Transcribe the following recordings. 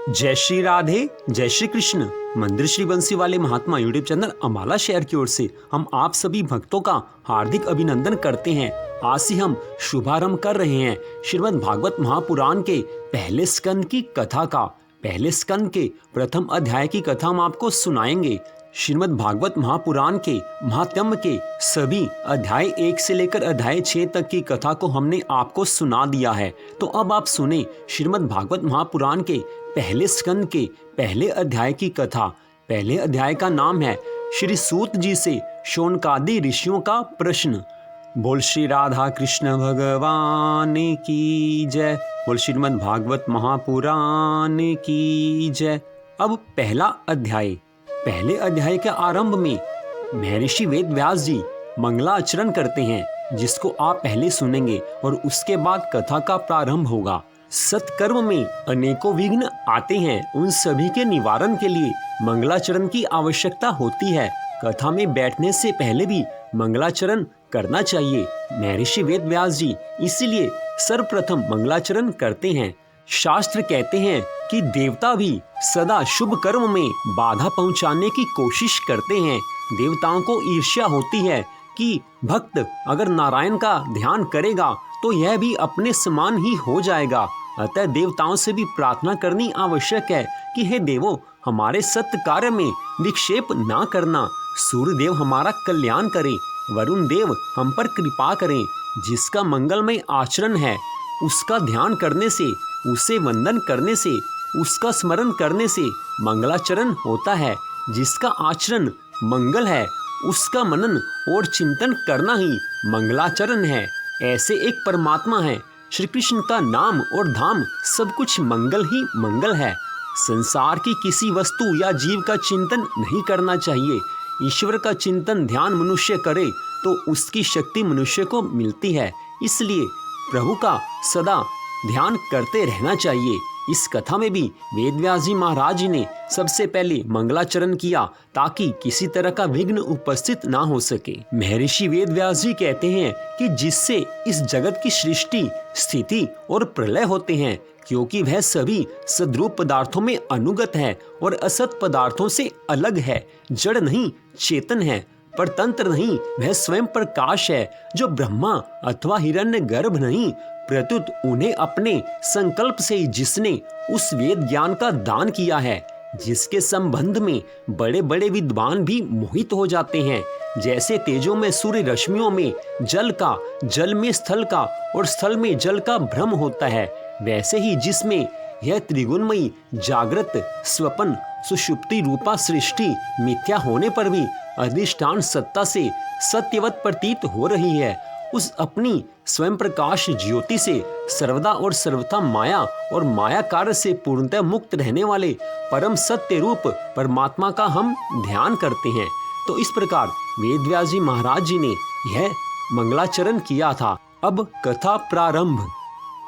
जय श्री राधे, जय श्री कृष्ण। मंदिर श्री बंसी वाले महात्मा यूट्यूब चैनल अम्बाला शहर की ओर से हम आप सभी भक्तों का हार्दिक अभिनंदन करते हैं। आज से हम शुभारंभ कर रहे हैं श्रीमद् भागवत महापुराण के पहले स्कंद की कथा का। पहले स्कंद के प्रथम अध्याय की कथा हम आपको सुनाएंगे। श्रीमद् भागवत महापुराण के महात्म्य के सभी अध्याय 1 से लेकर अध्याय 6 तक की कथा को हमने आपको सुना दिया है। तो अब आप सुने श्रीमद् भागवत महापुराण के पहले स्कंद के पहले अध्याय की कथा। पहले अध्याय का नाम है श्री सूत जी से शौनकादि ऋषियों का प्रश्न। बोल श्री राधा कृष्ण भगवान की जय। बोल श्रीमद् भागवत महापुराण की जय। अब पहला अध्याय। पहले अध्याय के आरंभ में महर्षि वेद व्यास जी मंगलाचरण करते हैं, जिसको आप पहले सुनेंगे और उसके बाद कथा का प्रारंभ होगा। सत्कर्म में अनेकों विघ्न आते हैं, उन सभी के निवारण के लिए मंगलाचरण की आवश्यकता होती है। कथा में बैठने से पहले भी मंगलाचरण करना चाहिए महर्षि वेद व्यास जी, इसीलिए सर्वप्रथम मंगलाचरण करते हैं। शास्त्र कहते हैं कि देवता भी सदा शुभ कर्म में बाधा पहुंचाने की कोशिश करते हैं। देवताओं को ईर्ष्या होती है कि भक्त अगर नारायण का ध्यान करेगा तो यह भी अपने समान ही हो जाएगा। अतः देवताओं से भी प्रार्थना करनी आवश्यक है कि हे देवों, हमारे सत्य कार्य में विक्षेप ना करना। सूर्य देव हमारा कल्याण करे, वरुण देव हम पर कृपा करें। जिसका मंगलमय आचरण है उसका ध्यान करने से, उसे वंदन करने से, उसका स्मरण करने से मंगलाचरण होता है। जिसका आचरण मंगल है उसका मनन और चिंतन करना ही मंगलाचरण है। ऐसे एक परमात्मा है, श्री कृष्ण का नाम और धाम सब कुछ मंगल ही मंगल है। संसार की किसी वस्तु या जीव का चिंतन नहीं करना चाहिए। ईश्वर का चिंतन ध्यान मनुष्य करे तो उसकी शक्ति मनुष्य को मिलती है। इसलिए प्रभु का सदा ध्यान करते रहना चाहिए। इस कथा में भी वेदव्यास जी महाराज जी ने सबसे पहले मंगलाचरण किया ताकि किसी तरह का विघ्न उपस्थित ना हो सके। महर्षि वेदव्यास जी कहते हैं कि जिससे इस जगत की सृष्टि, स्थिति और प्रलय होते हैं, क्योंकि वह सभी सद्रूप पदार्थों में अनुगत है और असत पदार्थों से अलग है। जड़ नहीं, चेतन है, परतंत्र नहीं, वह स्वयं प्रकाश है। जो ब्रह्मा अथवा हिरण्य गर्भ नहीं, प्रत्युत उन्हें अपने संकल्प से जिसने उस वेद ज्ञान का दान किया है, जिसके संबंध में बड़े बड़े विद्वान भी मोहित हो जाते हैं। जैसे तेजों में सूर्य रश्मियों में जल का, जल में स्थल का और स्थल में जल का भ्रम होता है, वैसे ही जिसमें यह त्रिगुणमयी जागृत, स्वप्न, सुषुप्ति रूपा सृष्टि मिथ्या होने पर भी अधिष्ठान सत्ता से सत्यवत प्रतीत हो रही है, उस अपनी स्वयं प्रकाश ज्योति से सर्वदा और सर्वथा माया और माया कार्य से पूर्णतः मुक्त रहने वाले परम सत्य रूप परमात्मा का हम ध्यान करते हैं। तो इस प्रकार वेदव्यास जी महाराज जी ने यह मंगलाचरण किया था। अब कथा प्रारंभ।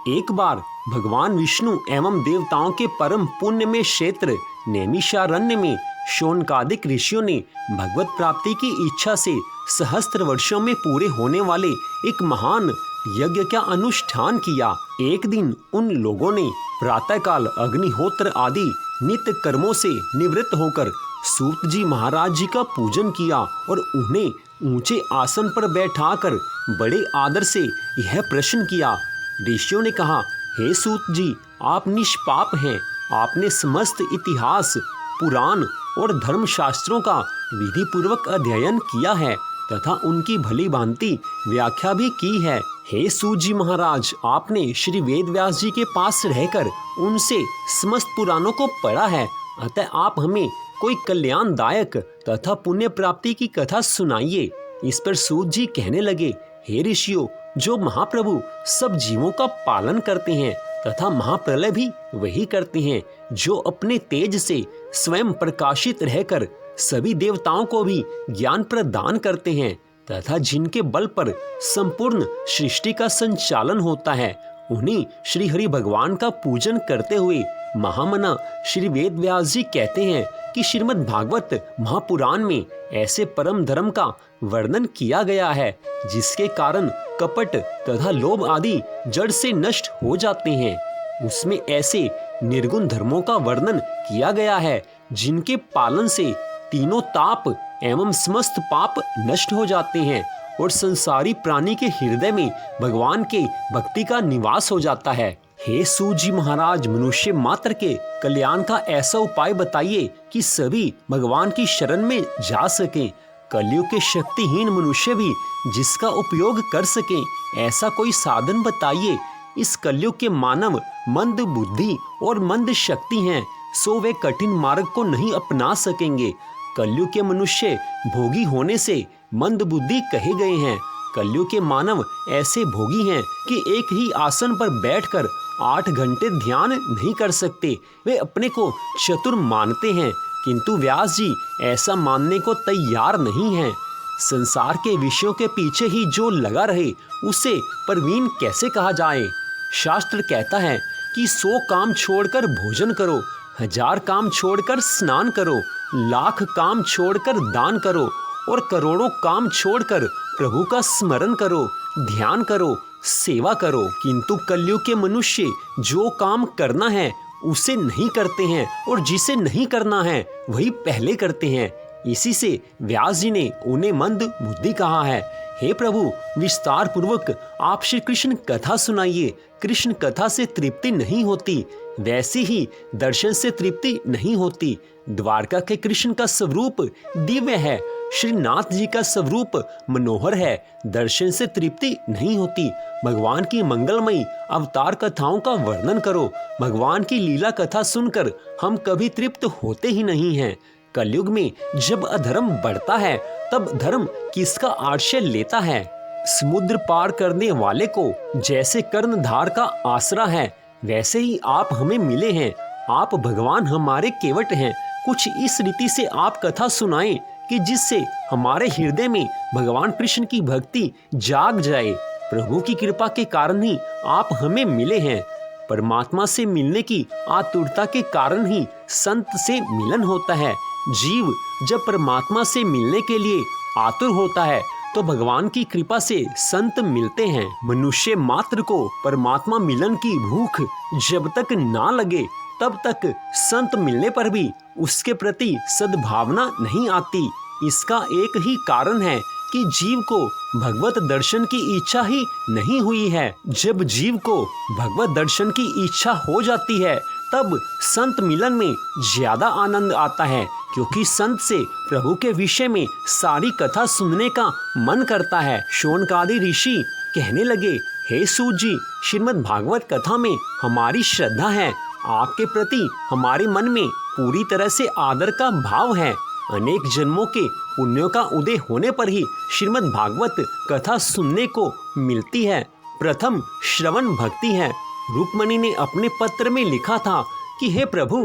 एक बार भगवान विष्णु एवं देवताओं के परम पुण्य में क्षेत्र नैमिषारण्य में शौनकादिक ऋषियों ने भगवत प्राप्ति की इच्छा से सहस्त्र वर्षों में पूरे होने वाले एक महान यज्ञ का अनुष्ठान किया। एक दिन उन लोगों ने प्रातःकाल अग्निहोत्र आदि नित्य कर्मों से निवृत्त होकर सूत जी महाराज जी का पूजन किया और उन्हें ऊंचे आसन पर बैठाकर बड़े आदर से यह प्रश्न किया। ऋषियों ने कहा, हे सूत जी, आप निष्पाप हैं। आपने समस्त इतिहास, पुराण और धर्म शास्त्रों का विधि पूर्वक अध्ययन किया है तथा उनकी भली भांति व्याख्या भी की है। हे सूत जी महाराज, आपने श्री वेद व्यास जी के पास रहकर उनसे समस्त पुराणों को पढ़ा है, अतः आप हमें कोई कल्याणदायक तथा पुण्य प्राप्ति की कथा सुनाइए। इस पर सूत जी कहने लगे, हे ऋषियों, जो महाप्रभु सब जीवों का पालन करते हैं तथा महाप्रलय भी वही करते हैं, जो अपने तेज से स्वयं प्रकाशित रहकर सभी देवताओं को भी ज्ञान प्रदान करते हैं तथा जिनके बल पर संपूर्ण सृष्टि का संचालन होता है, उन्हीं श्री हरि भगवान का पूजन करते हुए महामना श्री वेद व्यास जी कहते हैं कि श्रीमद् भागवत महापुराण में ऐसे परम धर्म का वर्णन किया गया है जिसके कारण कपट तथा लोभ आदि जड़ से नष्ट हो जाते हैं। उसमें ऐसे निर्गुण धर्मों का वर्णन किया गया है जिनके पालन से तीनों ताप एवं समस्त पाप नष्ट हो जाते हैं और संसारी प्राणी के हृदय में भगवान के भक्ति का निवास हो जाता है। हे सूत जी महाराज, मनुष्य मात्र के कल्याण का ऐसा उपाय बताइए कि सभी भगवान की शरण में जा सकें। कलयुग के शक्तिहीन मनुष्य भी जिसका उपयोग कर सकें, ऐसा कोई साधन बताइए। इस कलयुग के मानव मंद बुद्धि और मंद शक्ति हैं, सो वे कठिन मार्ग को नहीं अपना सकेंगे। कलयुग के मनुष्य भोगी होने से मंद बुद्धि कहे गए हैं। कलयुग के मानव ऐसे भोगी हैं कि एक ही आसन पर बैठकर 8 घंटे ध्यान नहीं कर सकते। वे अपने को चतुर मानते हैं, किंतु व्यास जी ऐसा मानने को तैयार नहीं हैं। संसार के विषयों के पीछे ही जो लगा रहे उसे प्रवीण कैसे कहा जाए। शास्त्र कहता है कि 100 काम छोड़कर भोजन करो, 1000 काम छोड़कर स्नान करो, लाख काम छोड़कर दान करो और करोड़ों काम छोड़कर प्रभु का स्मरण करो, ध्यान करो, सेवा करो। किंतु कलयुग के मनुष्य जो काम करना है उसे नहीं करते हैं और जिसे नहीं करना है वही पहले करते हैं। इसी से व्यास जी ने उन्हें मंद बुद्धि कहा है। हे प्रभु, विस्तार पूर्वक आप श्री कृष्ण कथा सुनाइए। कृष्ण कथा से तृप्ति नहीं होती, वैसे ही दर्शन से तृप्ति नहीं होती। द्वारका के कृष्ण का स्वरूप दिव्य है, श्रीनाथ जी का स्वरूप मनोहर है, दर्शन से तृप्ति नहीं होती। भगवान की मंगलमयी अवतार कथाओं का वर्णन करो। भगवान की लीला कथा सुनकर हम कभी तृप्त होते ही नहीं हैं। कलयुग में जब अधर्म बढ़ता है तब धर्म किसका आश्रय लेता है। समुद्र पार करने वाले को जैसे कर्णधार का आसरा है, वैसे ही आप हमें मिले हैं। आप भगवान हमारे केवट हैं। कुछ इस रीति से आप कथा सुनाएं कि जिससे हमारे हृदय में भगवान कृष्ण की भक्ति जाग जाए। प्रभु की कृपा के कारण ही आप हमें मिले हैं। परमात्मा से मिलने की आतुरता के कारण ही संत से मिलन होता है। जीव जब परमात्मा से मिलने के लिए आतुर होता है तो भगवान की कृपा से संत मिलते हैं। मनुष्य मात्र को परमात्मा मिलन की भूख जब तक ना लगे तब तक संत मिलने पर भी उसके प्रति सद्भावना नहीं आती। इसका एक ही कारण है कि जीव को भगवत दर्शन की इच्छा ही नहीं हुई है। जब जीव को भगवत दर्शन की इच्छा हो जाती है तब संत मिलन में ज्यादा आनंद आता है, क्योंकि संत से प्रभु के विषय में सारी कथा सुनने का मन करता है। शौनकादि ऋषि कहने लगे, हे सूत जी, श्रीमद् भागवत कथा में हमारी श्रद्धा है। आपके प्रति हमारे मन में पूरी तरह से आदर का भाव है। अनेक जन्मों के पुण्यों का उदय होने पर ही श्रीमद् भागवत कथा सुनने को मिलती है। प्रथम श्रवण भक्ति है। रुक्मणी ने अपने पत्र में लिखा था कि हे प्रभु,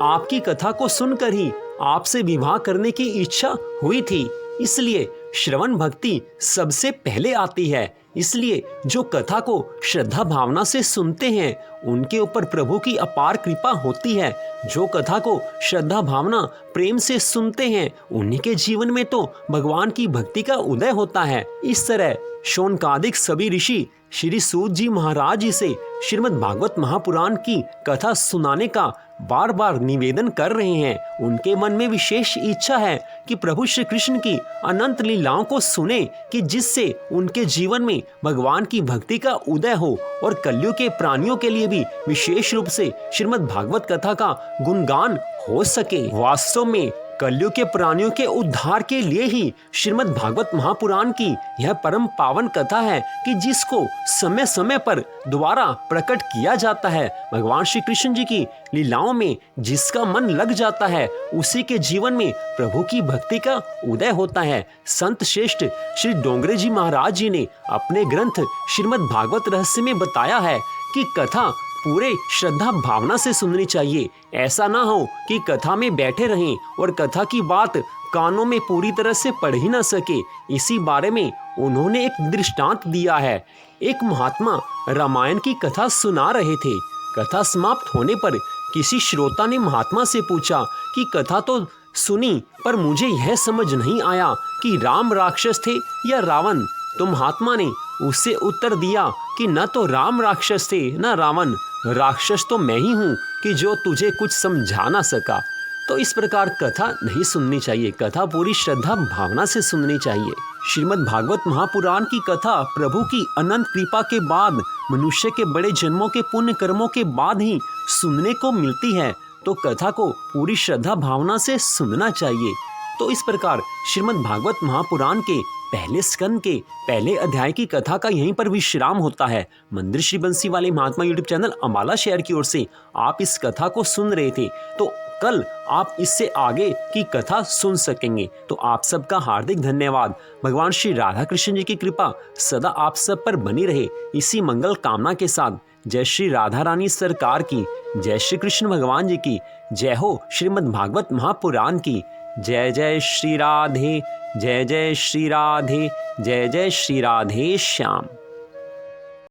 आपकी कथा को सुनकर ही आपसे विवाह करने की इच्छा हुई थी, इसलिए श्रवण भक्ति सबसे पहले आती है। इसलिए जो कथा को श्रद्धा भावना से सुनते हैं उनके ऊपर प्रभु की अपार कृपा होती है। जो कथा को श्रद्धा भावना प्रेम से सुनते हैं उन्हीं के जीवन में तो भगवान की भक्ति का उदय होता है। इस तरह शौनकादिक सभी ऋषि श्री सूत जी महाराज जी से श्रीमद् भागवत महापुराण की कथा सुनाने का बार बार निवेदन कर रहे हैं। उनके मन में विशेष इच्छा है कि प्रभु श्री कृष्ण की अनंत लीलाओं को सुने, कि जिससे उनके जीवन में भगवान की भक्ति का उदय हो और कलयुग के प्राणियों के लिए भी विशेष रूप से श्रीमद् भागवत कथा का गुणगान हो सके। वास्तव में कलयुग के प्राणियों के उद्धार के लिए ही श्रीमद् भागवत महापुराण की यह परम पावन कथा है, कि जिसको समय समय पर द्वारा प्रकट किया जाता है। भगवान श्री कृष्ण जी की लीलाओं में जिसका मन लग जाता है उसी के जीवन में प्रभु की भक्ति का उदय होता है। संत श्रेष्ठ श्री डोंगरे जी महाराज जी ने अपने ग्रंथ श्रीमद् भागवत रहस्य में बताया है कि कथा पूरे श्रद्धा भावना से सुननी चाहिए। ऐसा ना हो कि कथा में बैठे रहें और कथा की बात कानों में पूरी तरह से पढ़ ही ना सके। इसी बारे में उन्होंने एक दृष्टांत दिया है। एक महात्मा रामायण की कथा सुना रहे थे। कथा समाप्त होने पर किसी श्रोता ने महात्मा से पूछा कि कथा तो सुनी, पर मुझे यह समझ नहीं आया कि राम राक्षस थे या रावण। तो महात्मा ने उसे उत्तर दिया कि न तो राम राक्षस थे न रावण, राक्षस तो मैं ही हूँ कि जो तुझे कुछ समझा ना सका। तो इस प्रकार कथा नहीं सुननी चाहिए, कथा पूरी श्रद्धा भावना से सुननी चाहिए। श्रीमद् भागवत महापुराण की कथा प्रभु की अनंत कृपा के बाद, मनुष्य के बड़े जन्मों के पुण्य कर्मों के बाद ही सुनने को मिलती है, तो कथा को पूरी श्रद्धा भावना से सुनना चाहिए। तो इस प्रकार श्रीमद् भागवत महापुराण के पहले स्कंद के पहले अध्याय की कथा का यहीं पर विश्राम होता है। मंदिर श्री बंसी वाले महात्मा यूट्यूब चैनल अम्बाला शहर की ओर से आप इस कथा को सुन रहे थे, तो कल आप इससे आगे की कथा सुन सकेंगे। तो आप सबका हार्दिक धन्यवाद। भगवान श्री राधा कृष्ण जी की कृपा सदा आप सब पर बनी रहे, इसी मंगल कामना के साथ जय श्री राधा रानी सरकार की, जय श्री कृष्ण भगवान जी की, जय हो श्रीमद् भागवत महापुराण की। जय जय श्री राधे, जय जय श्री राधे, जय जय श्री राधे श्याम।